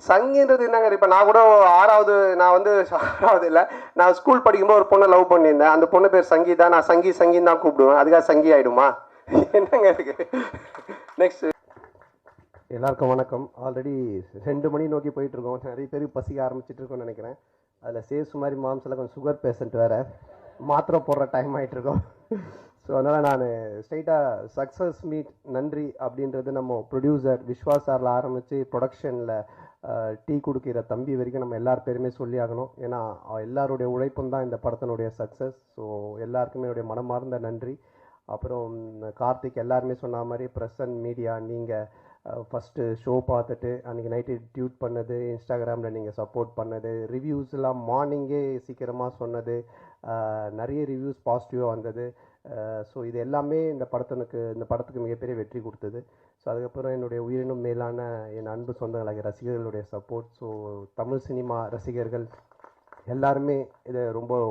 சங்கின்றது என்னங்க, இப்போ நான் கூட நான் வந்து 6வது இல்லை, நான் ஸ்கூல் படிக்கும்போது ஒரு பொண்ணை லவ் பண்ணியிருந்தேன். அந்த பொண்ணு பேர் சங்கீதா. நான் சங்கின்னு தான் கூப்பிடுவேன். அதுக்காக சங்கி ஆகிடுமா? என்னங்க இருக்கு? நெக்ஸ்ட். எல்லாருக்கும் வணக்கம். ஆல்ரெடி 2 மணி நோக்கி போயிட்டுருக்கோம். நிறைய பேருக்கு பசிக்க ஆரம்பிச்சிட்டு இருக்கோம்னு நினைக்கிறேன். அதில் சேஸ் மாதிரி மாம்ஸில் கொஞ்சம் சுகர் பேஷண்ட் வேறு, மாத்திரை போடுற டைம் ஆகிட்டுருக்கோம். ஸோ அதனால் நான் ஸ்ட்ரைட்டாக சக்ஸஸ் மீட் நன்றி அப்படின்றது நம்ம ப்ரொடியூசர் விஸ்வாஸ் சாரில் ஆரம்பித்து ப்ரொடக்ஷனில் டீ கொடுக்கிற தம்பி வரைக்கும் நம்ம எல்லார் பேருமே சொல்லி ஆகணும். ஏன்னா எல்லாருடைய உழைப்பும் தான் இந்த படத்தினுடைய சக்ஸஸ். ஸோ எல்லாருக்குமே என்னுடைய மனமார்ந்த நன்றி. அப்புறம் கார்த்திக் எல்லாருமே சொன்ன மாதிரி ப்ரெஸ் அண்ட் மீடியா, நீங்கள் ஃபஸ்ட்டு ஷோ பார்த்துட்டு அன்றைக்கி நைட்டு டியூட் பண்ணது, இன்ஸ்டாகிராமில் நீங்கள் சப்போர்ட் பண்ணது, ரிவ்யூஸ்லாம் மார்னிங்கே சீக்கிரமாக சொன்னது, நிறைய ரிவ்யூஸ் பாசிட்டிவாக வந்தது. ஸோ இது எல்லாமே இந்த படத்துக்கு மிகப்பெரிய வெற்றி கொடுத்தது. ஸோ அதுக்கப்புறம் என்னுடைய உயிரினும் மேலான என் அன்பு சொந்தங்களாகிய ரசிகர்களுடைய சப்போர்ட். ஸோ தமிழ் சினிமா ரசிகர்கள் எல்லாருமே இதை ரொம்ப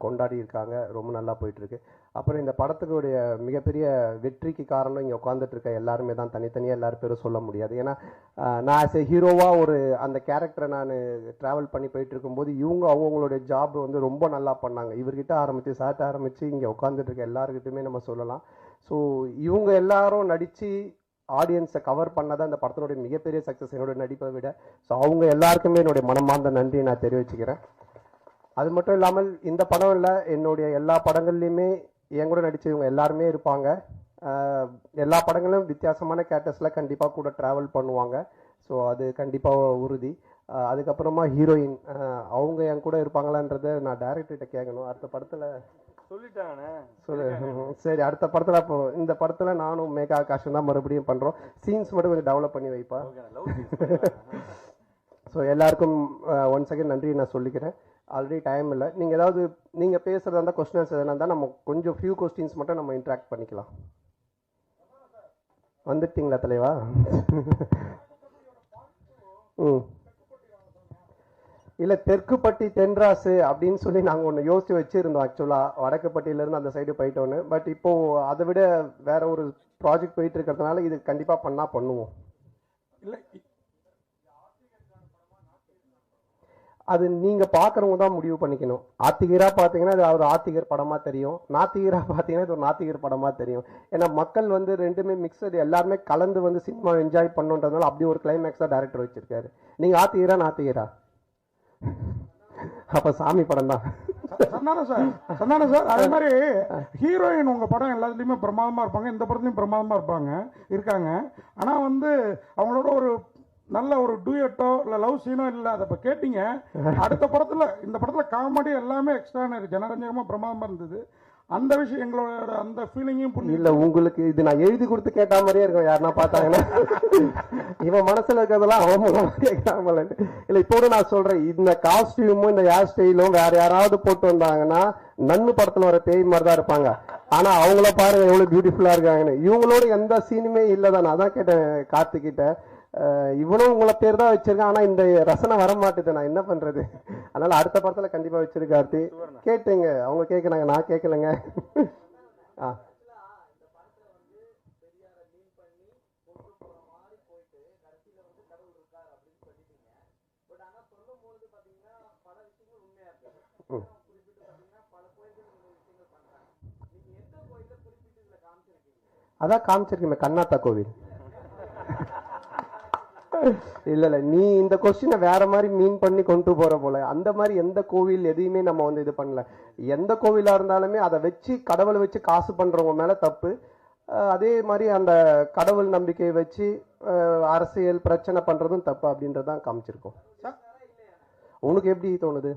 கொண்டாடி இருக்காங்க. ரொம்ப நல்லா போயிட்டுருக்கு. அப்புறம் இந்த படத்துக்குடைய மிகப்பெரிய வெற்றிக்கு காரணம் இங்கே உட்காந்துட்டு இருக்க எல்லாருமே தான். தனித்தனியாக எல்லாரும் பேரும் சொல்ல முடியாது. ஏன்னா நான் ஆஸ் எ ஹீரோவாக அந்த கேரக்டரை நான் ட்ராவல் பண்ணி போயிட்டு இருக்கும்போது இவங்க அவங்களுடைய ஜாப் வந்து ரொம்ப நல்லா பண்ணாங்க. இவர்கிட்ட ஆரம்பித்து சார்ட்ட ஆரம்பித்து இங்கே உட்காந்துட்டு இருக்க எல்லாருக்கிட்டுமே நம்ம சொல்லலாம். ஸோ இவங்க எல்லாரும் நடித்து ஆடியன்ஸை கவர் பண்ணதான் இந்த படத்தினுடைய மிகப்பெரிய சக்ஸஸ், என்னுடைய நடிப்பை விட. ஸோ அவங்க எல்லாருக்குமே என்னுடைய மனமார்ந்த நன்றியை நான் தெரிவிச்சுக்கிறேன். அது மட்டும் இல்லாமல் இந்த படம் இல்லை, என்னுடைய எல்லா படங்கள்லையுமே என் கூட நடித்தவங்க எல்லாருமே இருப்பாங்க. எல்லா படங்களும் வித்தியாசமான கேரக்டர்ஸில் கண்டிப்பாக கூட ட்ராவல் பண்ணுவாங்க. ஸோ அது கண்டிப்பாக உறுதி. அதுக்கப்புறமா ஹீரோயின் அவங்க என் கூட இருப்பாங்களான்றதை நான் டைரக்டர்கிட்ட கேட்கணும். அடுத்த படத்தில் சொல்லிட்டாங்கண்ணே. சரி, அடுத்த படத்தில் அப்போ இந்த படத்தில் நானும் மேகா ஆகாஷும் தான் மறுபடியும் பண்ணுறோம். சீன்ஸ் மட்டும் கொஞ்சம் டெவலப் பண்ணி வைப்பா. ஸோ எல்லாருக்கும் ஒன் செகண்ட் நன்றி நான் சொல்லிக்கிறேன். ஆல்ரெடி டைம் இல்லை. நீங்கள் பேசுகிறதா இருந்தால் கொஸ்டின்ஸ் எதனா இருந்தால் நம்ம கொஞ்சம் ஃபியூ கொஸ்டின்ஸ் மட்டும் நம்ம இன்ட்ராக்ட் பண்ணிக்கலாம். வந்துட்டீங்களா தலைவா? இல்லை, தெற்குப்பட்டி தென்ராசு அப்படின்னு சொல்லி நாங்கள் ஒன்று யோசித்து வச்சுருந்தோம். ஆக்சுவலாக வடக்குப்பட்டியிலேருந்து அந்த சைடு போயிட்டோன்னு. பட் இப்போது அதை விட வேற ஒரு ப்ராஜெக்ட் போயிட்டு இருக்கிறதுனால இது கண்டிப்பாக பண்ணுவோம். இல்லை, அது நீங்கள் பார்க்குறவங்க தான் முடிவு பண்ணிக்கணும். ஆத்திகராக பார்த்தீங்கன்னா இது ஒரு ஆத்திகர் படமாக தெரியும், நாத்திகராக பார்த்தீங்கன்னா இது ஒரு நாத்திகர் படமாக தெரியும். ஏன்னா மக்கள் வந்து ரெண்டுமே மிக்சடு, எல்லாருமே கலந்து சினிமா என்ஜாய் பண்ணுன்றதுனால அப்படி ஒரு கிளைமேக்ஸாக டைரக்டர் வச்சிருக்காரு. நீங்கள் ஆத்திகரா நாத்திகரா? அப்போ சாமி படம் தான். சந்தானம் சார், அதே மாதிரி ஹீரோயின் உங்க படம் எல்லாத்துலயுமே பிரமாதமா இருப்பாங்க, இந்த படத்துலயும் பிரமாதமா இருக்காங்க. ஆனா அவங்களோட ஒரு நல்ல ஒரு டூயட்டோ இல்ல லவ் சீனோ இல்ல. அதை இப்ப கேட்டீங்க. அடுத்த படத்துல இந்த படத்துல காமெடி எல்லாமே எக்ஸ்ட்ரானரி ஜனரஞ்சகமா பிரமாதமா இருந்தது. அந்த விஷயம் எங்களோட அந்த ஃபீலிங்கும் இல்ல. உங்களுக்கு இது நான் எழுதி கொடுத்து கேட்ட மாதிரியே இருக்கும். யாருன்னா பார்த்தாங்கன்னா இவன் மனசுல இருக்கிறதெல்லாம் அவன் கேட்காம இல்ல. இப்போ நான் சொல்றேன், இந்த காஸ்டியூமும் இந்த ஹேர் ஸ்டைலும் வேற யாராவது போட்டு வந்தாங்கன்னா நன்னு படத்துல வர பேய் மாதிரி தான் இருப்பாங்க. ஆனா அவங்கள பாருங்க எவ்வளவு பியூட்டிஃபுல்லா இருக்காங்கன்னு. இவங்களோட எந்த சீனுமே இல்லதான். நான் தான் கேட்டேன் கார்த்திகிட்ட, இவனும் உங்களை பேர் தான் வச்சிருக்கேன், ஆனா இந்த ரசனை வர மாட்டேது, நான் என்ன பண்றது? அதனால அடுத்த படத்துல கண்டிப்பா வச்சிருக்கார்த்தி. கேட்டீங்க, அவங்க கேட்கறாங்க, நான் கேட்கலங்க. அதான் காமிச்சிருக்கேன், கண்ணாத்தா கோவில். இல்ல, நீ இந்த கொஸ்டினை வேற மாதிரி மீன் பண்ணி கொண்டு போற போல. அந்த மாதிரி எந்த கோவில் எதையுமே நம்ம இது பண்ணல. எந்த கோவிலா இருந்தாலுமே அதை வச்சு கடவுளை வச்சு காசு பண்றவங்க மேல தப்பு. அதே மாதிரி அந்த கடவுள் நம்பிக்கையை வச்சு அரசியல் பிரச்சனை பண்றதும் தப்பு அப்படின்றதான் காமிச்சிருக்கோம். உனக்கு எப்படி தோணுது?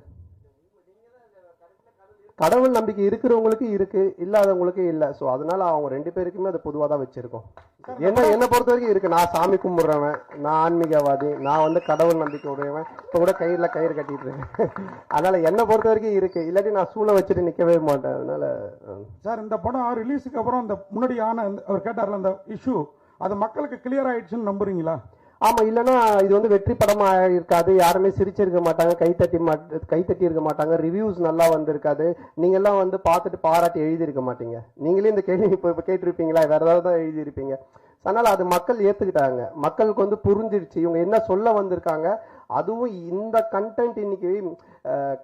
கடவுள் நம்பிக்கை இருக்கிறவங்களுக்கு இருக்கு, இல்லாதவங்களுக்கு இல்லை. ஸோ அதனால அவங்க 2 பேருக்குமே அது பொதுவாக தான் வச்சிருக்கோம். என்னை பொறுத்த வரைக்கும் இருக்கு. நான் சாமி கும்பிடுறவன், நான் ஆன்மீகவாதி, நான் கடவுள் நம்பிக்கை உடையவன். இப்போ கூட கயிறு கட்டிட்டு இருக்கேன். அதனால என்னை பொறுத்த வரைக்கும் இருக்கு. இல்லாட்டி நான் சூளை வச்சுட்டு நிற்கவே மாட்டேன். அதனால சார், இந்த படம் ரிலீஸுக்கு அப்புறம் அந்த முன்னாடி அவர் கேட்டார்ல அந்த இஷ்யூ, அது மக்களுக்கு கிளியர் ஆயிடுச்சுன்னு நம்புறீங்களா? ஆமா, இல்லைன்னா இது வெற்றி படமா இருக்காது. யாருமே சிரிச்சிருக்க மாட்டாங்க, கைத்தட்டி இருக்க மாட்டாங்க, ரிவ்யூஸ் நல்லா வந்திருக்காது. நீங்க எல்லாம் பார்த்துட்டு பாராட்டி எழுதியிருக்க மாட்டீங்க. நீங்களே இந்த கேள்வி இப்போ கேட்டிருப்பீங்களா? வேற ஏதாவது தான் எழுதியிருப்பீங்க. அதனால அது மக்கள் ஏத்துக்கிட்டாங்க, மக்களுக்கு வந்து புரிஞ்சிருச்சு இவங்க என்ன சொல்ல வந்திருக்காங்க. அதுவும் இந்த கண்டென்ட் இன்னைக்கு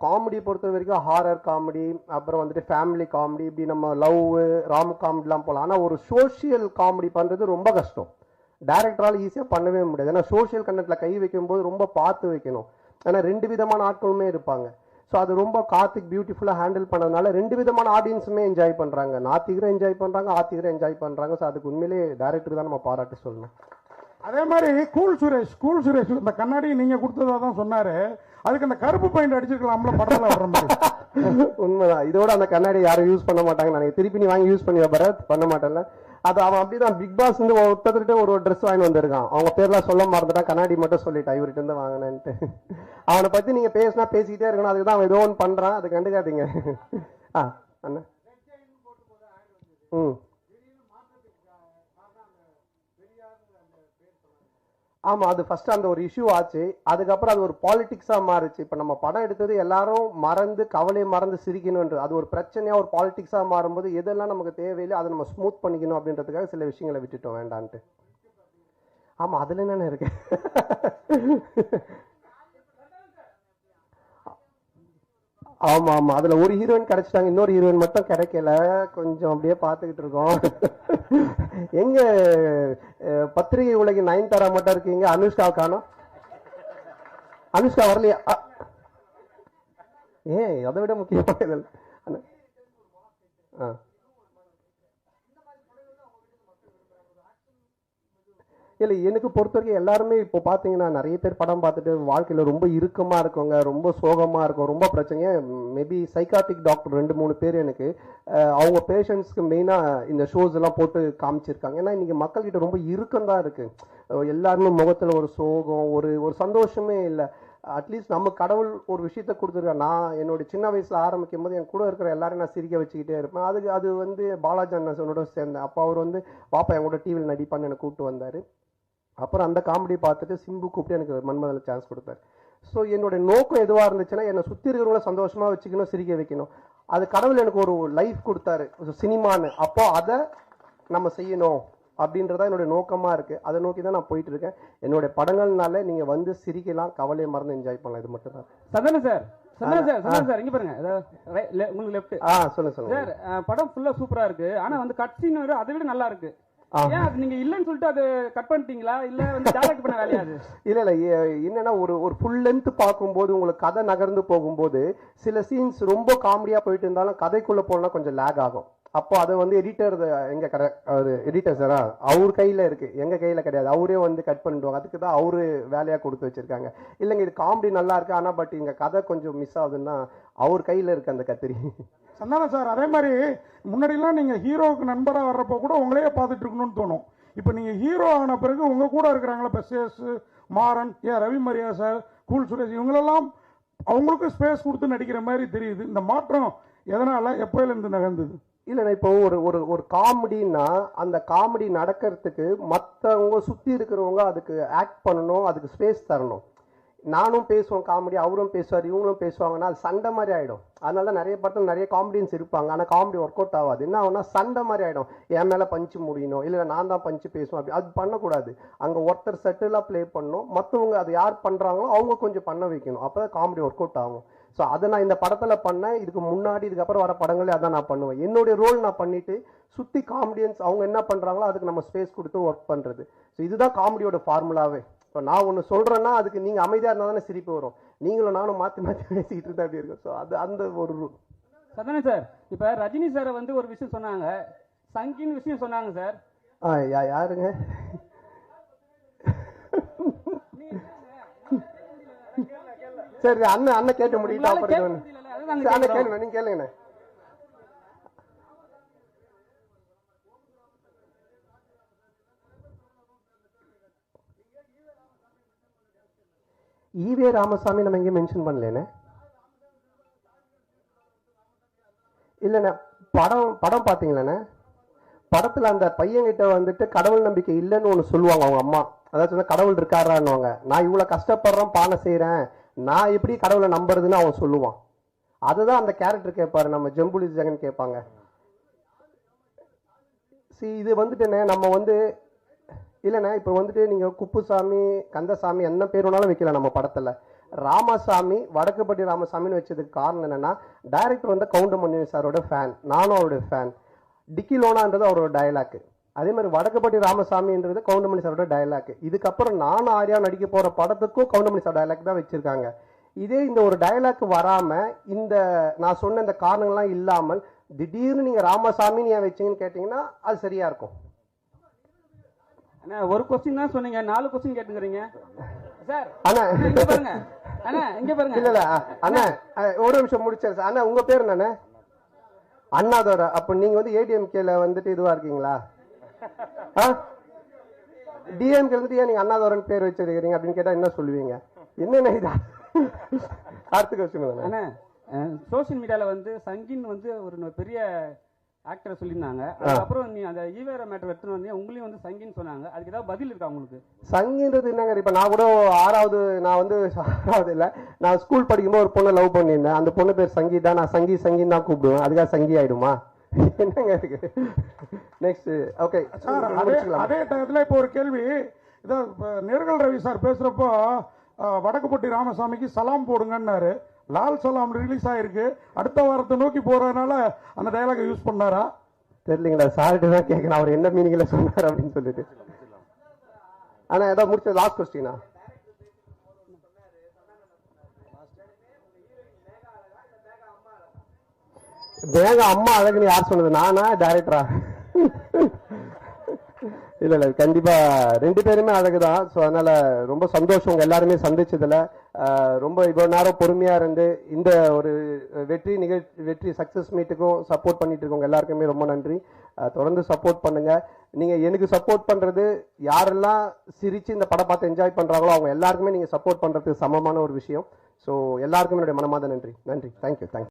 காமெடி பொறுத்த வரைக்கும் ஹாரர் காமெடி, அப்புறம் வந்துட்டு ஃபேமிலி காமெடி, இப்படி நம்ம லவ் ராம் காமெடிலாம் போகலாம். ஆனால் ஒரு சோஷியல் காமெடி பண்ணுறது ரொம்ப கஷ்டம், டைரக்டரால் ஈஸியாக பண்ணவே முடியாது. ஏன்னா சோஷியல் கண்டென்ட்ல கை வைக்கும்போது ரொம்ப பார்த்து வைக்கணும். ஏன்னா 2 விதமான ஆட்களுமே இருப்பாங்க. ஸோ அது ரொம்ப கார்த்திக் பியூட்டிஃபுல்லாக ஹேண்டில் பண்ணதுனால 2 விதமான ஆடியன்ஸுமே என்ஜாய் பண்ணுறாங்க. நாத்திகரும் என்ஜாய் பண்ணுறாங்க, ஆத்திகரும் என்ஜாய் பண்ணுறாங்க. ஸோ அதுக்கு உண்மையிலேயே டைரக்டருக்கு தான் நம்ம பாராட்டு சொல்லணும். அதே மாதிரி கூல் சுரேஷ் இந்த கண்ணாடி நீங்க கொடுத்ததா தான் சொன்னாரு. அதுக்கு அந்த கருப்பு பெயிண்ட் அடிச்சிருக்கலாம்ல படத்துல வர்ற மாதிரி. உண்மைதான். இதோட அந்த கண்ணாடி யாரும் யூஸ் பண்ண மாட்டாங்க. நான் திருப்பி நீ வாங்கி யூஸ் பண்ணி பரத் பண்ண மாட்டேன்ல. அது அவன் அப்படிதான். பிக் பாஸ் வந்து ஒருத்தர்கிட்ட ஒரு ட்ரெஸ் வாங்கி வந்திருக்கான். அவங்க பேர்லாம் சொல்ல மறந்துட்டான், கண்ணாடி மட்டும் சொல்லிட்டான் இவர்கிட்ட இருந்து வாங்கினேன்ட்டு. அவனை பத்தி நீங்க பேசினா பேசிக்கிட்டே இருக்கணும். அதுக்கு தான் அவன் ஏதோ ஒன்று பண்றான், அதை கண்டுக்காதீங்க. அண்ணா ஆமா, அது ஃபர்ஸ்ட் அந்த ஒரு இஷ்யூ ஆச்சு. அதுக்கப்புறம் அது ஒரு பாலிடிக்ஸா மாறுச்சு. இப்ப நம்ம படம் எடுத்தது எல்லாரும் மறந்து கவலையை மறந்து சிரிக்கணும்ன்றது அது ஒரு பிரச்சனையா ஒரு பாலிடிக்ஸா மாறும்போது எதெல்லாம் நமக்கு தேவையில்லை அதை நம்ம ஸ்மூத் பண்ணிக்கணும் அப்படின்றதுக்காக சில விஷயங்களை விட்டுட்டோம் வேண்டான்ட்டு. ஆமா, அதுல என்னென்ன இருக்கு. ஆமா ஆமா, அதுல ஒரு ஹீரோயின் கிடைச்சிட்டாங்க, இன்னொரு ஹீரோயின் மட்டும் கிடைக்கல. கொஞ்சம் அப்படியே பார்த்துக்கிட்டு இருக்கோம். எங்க பத்திரிகை உலகின் நயன்தாரா மட்டும் இருக்கீங்க, அனுஷ்கா காணோம். அனுஷ்கா வரலையா? ஏன் அதை விட முக்கியமான இல்லை, எனக்கு பொறுத்த வரைக்கும் எல்லாருமே இப்போ பார்த்தீங்கன்னா நிறைய பேர் படம் பார்த்துட்டு வாழ்க்கையில் ரொம்ப இறுக்கமாக இருக்கவங்க, ரொம்ப சோகமாக இருக்கும், ரொம்ப பிரச்சனையே. மேபி சைக்காட்டிக் டாக்டர் 2-3 பேர் எனக்கு அவங்க பேஷண்ட்ஸ்க்கு மெயினாக இந்த ஷோஸ் எல்லாம் போட்டு காமிச்சிருக்காங்க. ஏன்னா இன்னைக்கு மக்கள்கிட்ட ரொம்ப இறுக்கம் தான் இருக்கு. எல்லாருமே முகத்தில் ஒரு சோகம், ஒரு சந்தோஷமே இல்லை. அட்லீஸ்ட் நம்ம கடவுள் ஒரு விஷயத்த கொடுத்துருக்கேன். நான் என்னோட சின்ன வயசுல ஆரம்பிக்கும் போது என் கூட இருக்கிற எல்லாரும் நான் சிரிக்க வச்சுக்கிட்டே இருப்பேன். அது வந்து பாலாஜி அண்ணனோட சேர்ந்தேன். அப்போ அவர் வந்து பாப்பா என் கூட டிவியில் நடிப்பான்னு எனக்கு கூப்பிட்டு வந்தார். அப்புறம் அந்த காமெடி பார்த்துட்டு சிம்பு கூப்பிட்டு எனக்கு மன்மதில் சான்ஸ் கொடுத்தாரு. ஸோ என்னோட நோக்கம் எதுவாக இருந்துச்சுன்னா என்னை சுற்றி இருக்கிறவங்கள சந்தோஷமாக வச்சுக்கணும், சிரிக்க வைக்கணும். அது கடவுள் எனக்கு ஒரு லைஃப் கொடுத்தாரு சினிமான்னு. அப்போ அதை நம்ம செய்யணும் அப்படின்றதா என்னோட நோக்கமாக இருக்குது. அதை நோக்கி தான் நான் போயிட்டு இருக்கேன். என்னோட படங்கள்னால நீங்கள் வந்து சிரிக்கலாம், கவலையை மறந்து என்ஜாய் பண்ணலாம். இது மட்டும் தான். சந்தன சார் இங்க பாருங்க, உங்களுக்கு லெஃப்ட். சொல்லுங்க சார். படம் ஃபுல்லா சூப்பரா இருக்கு. ஆனா வந்து கட் சீன் அதை விட நல்லா இருக்கு. ஏன் அது நீங்க இல்லன்னு சொல்லிட்டு அது கட் பண்ணிட்டீங்களா, இல்ல வந்து டைரக்ட் பண்ண வேலையா அது? இல்ல என்னன்னா ஒரு ஃபுல் லென்த் பார்க்கும்போது உங்களுக்கு கதை நகர்ந்து போகும்போது சில சீன்ஸ் ரொம்ப காமெடியா போயிட்டு இருந்தாலும் கதைக்குள்ள போனா கொஞ்சம் லேக் ஆகும். அப்போ அதை வந்து எடிட்டர் எங்க எடிட்டர் சாரா அவர் கையில இருக்கு, எங்க கையில கிடையாது. அவரே வந்து கட் பண்ணிடுவாங்க. அதுக்கு தான் அவரு வேலையா கொடுத்து வச்சிருக்காங்க. இல்லைங்க இது காமெடி நல்லா இருக்கு, ஆனா பட் இங்க கதை கொஞ்சம் மிஸ் ஆகுதுன்னா அவர் கையில இருக்கு அந்த கத்திரி. சந்தானம் சார், அதே மாதிரி முன்னாடிலாம் நீங்க ஹீரோவுக்கு நண்பராக வர்றப்போ கூட உங்களையே பார்த்துட்டு இருக்கணும்னு தோணும். இப்போ நீங்க ஹீரோ ஆன பிறகு உங்க கூட இருக்கிறாங்களா பெசேஸ், மாறன், ரவி மரியா சார், கூல் சுரேஷ், இவங்களெல்லாம் அவங்களுக்கு ஸ்பேஸ் கொடுத்து நடிக்கிற மாதிரி தெரியுது. இந்த மாற்றம் எதனால, எப்போயிலேருந்து நகர்ந்தது? இல்லைண்ணா, இப்போ ஒரு காமெடின்னா அந்த காமெடி நடக்கிறதுக்கு மற்றவங்க சுற்றி இருக்கிறவங்க அதுக்கு ஆக்ட் பண்ணணும், அதுக்கு ஸ்பேஸ் தரணும். நானும் பேசுவேன் காமெடி, அவரும் பேசுவார், இவங்களும் பேசுவாங்கன்னா அது சண்டை மாதிரி ஆகிடும். அதனால தான் நிறைய படத்தில் நிறைய காமெடியன்ஸ் இருப்பாங்க, ஆனால் காமெடி ஒர்க் அவுட் ஆகாது. என்ன ஆகுனா சண்டை மாதிரி ஆகிடும். என் மேலே பஞ்சு முடியணும், இல்லை நான் தான் பஞ்சு பேசுவேன், அப்படி அது பண்ணக்கூடாது. அங்கே ஒருத்தர் செட்டிலாக ப்ளே பண்ணணும், மற்றவங்க அது யார் பண்ணுறாங்களோ அவங்க கொஞ்சம் பண்ண வைக்கணும். அப்போ தான் காமெடி ஒர்க் அவுட் ஆகும். ஸோ அதை நான் இந்த படத்தில் பண்ணேன். இதுக்கு முன்னாடி இதுக்கப்புறம் வர படங்களே அதான் நான் பண்ணுவேன். என்னுடைய ரோல் நான் பண்ணிட்டு சுற்றி காமெடியன்ஸ் அவங்க என்ன பண்ணுறாங்களோ அதுக்கு நம்ம ஸ்பேஸ் கொடுத்து ஒர்க் பண்ணுறது. ஸோ இதுதான் காமெடியோட ஃபார்முலாவே. இப்போ நான் ஒன்று சொல்கிறேன்னா அதுக்கு நீங்கள் அமைதியாக இருந்தால் தானே சிரிப்பு வரும். நீங்களும் நானும் மாற்றி மாற்றி பேசிக்கிட்டு இருந்தா அப்படி இருக்கும். ஸோ அது அந்த ஒரு ரூல். சதானே சார், இப்போ ரஜினி சாரை வந்து ஒரு விஷயம் சொன்னாங்க, சங்கின்னு விஷயம் சொன்னாங்க சார். யாருங்க? சரி அண்ணன் கேட்டு முடியல. அண்ணன் கேளுங்க, நீங்க கேளுங்கண்ணே. ஈவே ராமசாமி நம்ம எங்கேயும் மென்ஷன் பண்ணலண்ணே. இல்லைண்ணே, படம் பார்த்தீங்களாண்ணே? படத்தில் அந்த பையன்கிட்ட வந்துட்டு கடவுள் நம்பிக்கை இல்லைன்னு ஒன்று சொல்லுவாங்க அவங்க அம்மா. அதாவது கடவுள் இருக்காரான்னுவாங்க. நான் இவ்வளோ கஷ்டப்படுறேன், பானை செய்கிறேன், நான் எப்படி கடவுளை நம்புறதுன்னு அவன் சொல்லுவான். அதுதான் அந்த கேரக்டர் கேட்பாரு, நம்ம ஜம்புலி ஜெகன் கேட்பாங்க. இது வந்துட்டுண்ணே நம்ம வந்து இல்லைண்ணா இப்போ வந்துட்டு நீங்கள் குப்புசாமி கந்தசாமி என்ன பேர் வேணாலும் வைக்கலாம் நம்ம படத்தில். ராமசாமி வடக்குப்பட்டி ராமசாமின்னு வச்சதுக்கு காரணம் என்னன்னா, டைரக்டர் வந்து கவுண்டமணி சாரோட ஃபேன், நானும் அவருடைய ஃபேன். டிக்கி லோனான்றது அவரோட டயலாக். அதே மாதிரி வடக்குப்பட்டி ராமசாமின்றது கவுண்டமணி சாரோட டயலாக். இதுக்கப்புறம் நானும் ஆர்யா நடிக்க போகிற படத்துக்கும் கவுண்டமணி சார் டயலாக் தான் வச்சுருக்காங்க. இதே இந்த ஒரு டயலாக் வராமல், இந்த நான் சொன்ன இந்த காரணங்கள்லாம் இல்லாமல் திடீர்னு நீங்கள் ராமசாமின்னு ஏன் வச்சிங்கன்னு கேட்டிங்கன்னா அது சரியாக இருக்கும். அண்ணா ஒரு கொஸ்டின் தான் சொன்னீங்க, 4 கொஸ்டின் கேட்டுக்கிறீங்க சார். அண்ணா இங்க பாருங்க அண்ணா, இங்க பாருங்க. இல்ல அண்ணா ஒரு நிமிஷம் முடிச்சாரு சார். அண்ணா உங்க பேர் என்னண்ணே? அண்ணாதோர. அப்ப நீங்க வந்து ஏடிஎம்கேல வந்துட்டு இதுவா இருக்கீங்களா? டிஎம்கே வந்துட்டு ஏன் நீங்க அண்ணாதோரன் பேர் வச்சிருக்கீங்க அப்படின்னு கேட்டா என்ன சொல்லுவீங்க? என்னென்ன இதா? அடுத்த கொஸ்டின் அண்ணா, சோசியல் மீடியால வந்து சங்கின் வந்து ஒரு பெரிய ஆக்டரை சொல்லியிருந்தாங்க. அதுக்கப்புறம் நீ அந்த ஈவேரா மேட்டர் எடுத்துன்னு வந்து உங்களையும் வந்து சங்கின்னு சொன்னாங்க. அதுக்கு ஏதாவது பதில் இருக்கா உங்களுக்கு? சங்கின்றது என்னங்க? இப்போ நான் கூட நான் வந்து 6வது இல்லை, நான் ஸ்கூல் படிக்கும்போது ஒரு பொண்ணை லவ் பண்ணியிருந்தேன். அந்த பொண்ணு பேர் சங்கி தான். நான் சங்கின்னு தான் கூப்பிடுவேன். அதுக்காக சங்கி ஆயிடுமா? என்னங்க இருக்கு? நெக்ஸ்ட் ஓகே சார், அதே டயத்தில் இப்போ ஒரு கேள்வி. இதை நேர்கள் ரவி சார் பேசுகிறப்போ வடக்குப்பட்டி ராமசாமிக்கு சலாம் போடுங்கன்னாரு. லால் சலாம் ரிலீஸ் ஆயிருக்கு, அடுத்த வாரத்தை நோக்கி போறதுனால அந்த டயலாக் யூஸ் பண்ணாரா தெரியலீங்களா? சார்ட்டு தான் கேட்கணும் அவர் என்ன மீனிங்ல சொன்னார் அப்படின்னு சொல்லிட்டு. ஆனா ஏதாவது முடிச்ச லாஸ்ட் கொஸ்டினா? வேக அம்மா அழகுன்னு யார் சொன்னது? நானா டைரக்டரா? இல்ல கண்டிப்பா 2 பேருமே அழகுதான். ஸோ அதனால ரொம்ப சந்தோஷம் உங்க எல்லாருமே சந்திச்சதுல. ரொம்ப இவ்வளவு நேரம் பொறுமையா இருந்து இந்த ஒரு வெற்றி சக்சஸ் மீட்டுக்கும் சப்போர்ட் பண்ணிட்டு இருக்கவங்க எல்லாருக்குமே ரொம்ப நன்றி. தொடர்ந்து சப்போர்ட் பண்ணுங்க. நீங்க எனக்கு சப்போர்ட் பண்றது, யாரெல்லாம் சிரிச்சு இந்த படம் பார்த்து என்ஜாய் பண்றாங்களோ அவங்க எல்லாருக்குமே நீங்க சப்போர்ட் பண்றதுக்கு சமமான ஒரு விஷயம். ஸோ எல்லாருக்குமே என்னுடைய மனமார்ந்த நன்றி. தேங்க்யூ.